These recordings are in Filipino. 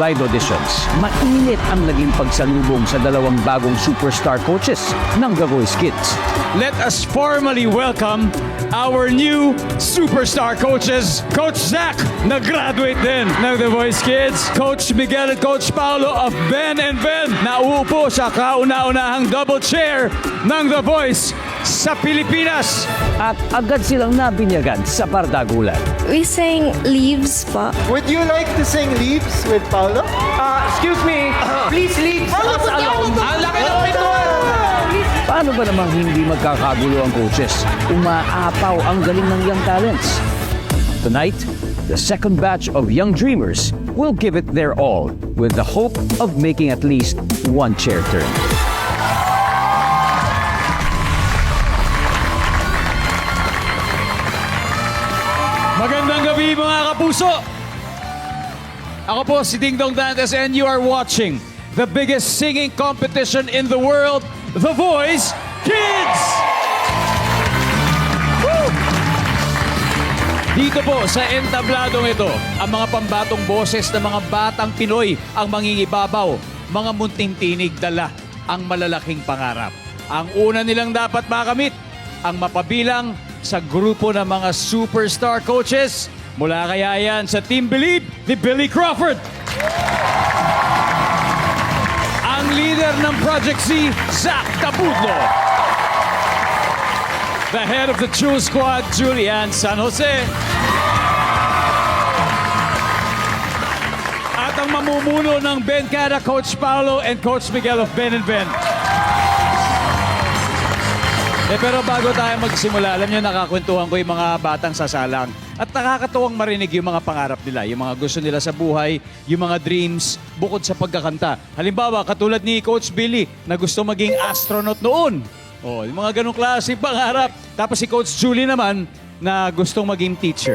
blind auditions, mainit ang naging pagsalubong sa dalawang bagong superstar coaches ng The Voice Kids. Let us formally welcome our new superstar coaches. Coach Zach, na-graduate din ng The Voice Kids. Coach Miguel at Coach Paolo of Ben and Ben, nauupo sa kauna-unahang double chair ng The Voice sa Pilipinas. At agad silang nabinyagan sa Bardagulan. We sang Leaves pa. Would you like to sing Leaves with Paolo? Excuse me, please leave us alone. Ang laki ng pintuan! Paano ba namang hindi magkakagulo ang coaches? Umaapaw ang galing ng young talents. Tonight, the second batch of young dreamers will give it their all with the hope of making at least one chair turn. Magandang gabi mga kapuso! Ako po si Ding Dong Dantes and you are watching the biggest singing competition in the world, The Voice Kids! Woo! Dito po sa entabladong ito, ang mga pambatong boses ng mga batang Pinoy ang mangingibabaw, mga munting tinig dala ang malalaking pangarap. Ang una nilang dapat makamit, ang mapabilang sa grupo ng mga superstar coaches. Mula kaya yan sa Team Believe ni Billy Crawford. Ang leader ng Project C, Zach Tabudlo. The head of the True Squad, Julian San Jose. At ang mamumuno ng Bencada, Coach Paolo and Coach Miguel of Ben and Ben. Pero bago tayo magsimula, alam nyo, nakakwentuhan ko yung mga batang sasalang. At nakakatuwang marinig yung mga pangarap nila, yung mga gusto nila sa buhay, yung mga dreams, bukod sa pagkakanta. Halimbawa, katulad ni Coach Billy, na gusto maging astronaut noon. Oh, yung mga ganong klase pangarap. Tapos si Coach Julie naman, na gustong maging teacher.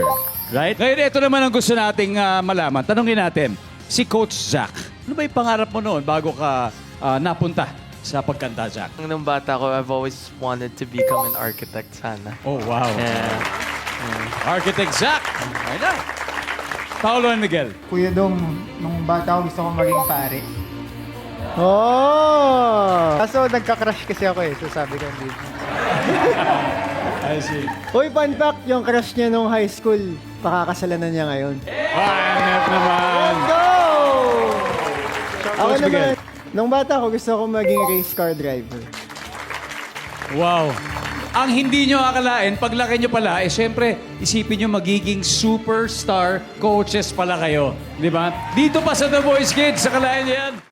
Right? Ngayon, ito naman ang gusto nating malaman. Tanungin natin, si Coach Zach, ano ba yung pangarap mo noon bago ka napunta sa pagkanta, Zach? Nung bata ko, I've always wanted to become an architect sana. Oh, wow. Yeah. Architect Zach. Ayun na. Paolo and Miguel. Kuya Dong, nung bata ko gusto ko maging pare. Oh! Kaso nagka-crush kasi ako so sabi ko hindi. I see. Uy, fun fact, yung crush niya nung high school, pakakasalan na niya ngayon. Ayan naman. Go! Ako Coach Miguel. naman, nung bata ko gusto ko maging race car driver. Wow. Ang hindi nyo akalain, paglaki nyo pala, siyempre, isipin nyo magiging superstar coaches pala kayo. Di ba? Dito pa sa The Voice Kids, akalain nyo yan.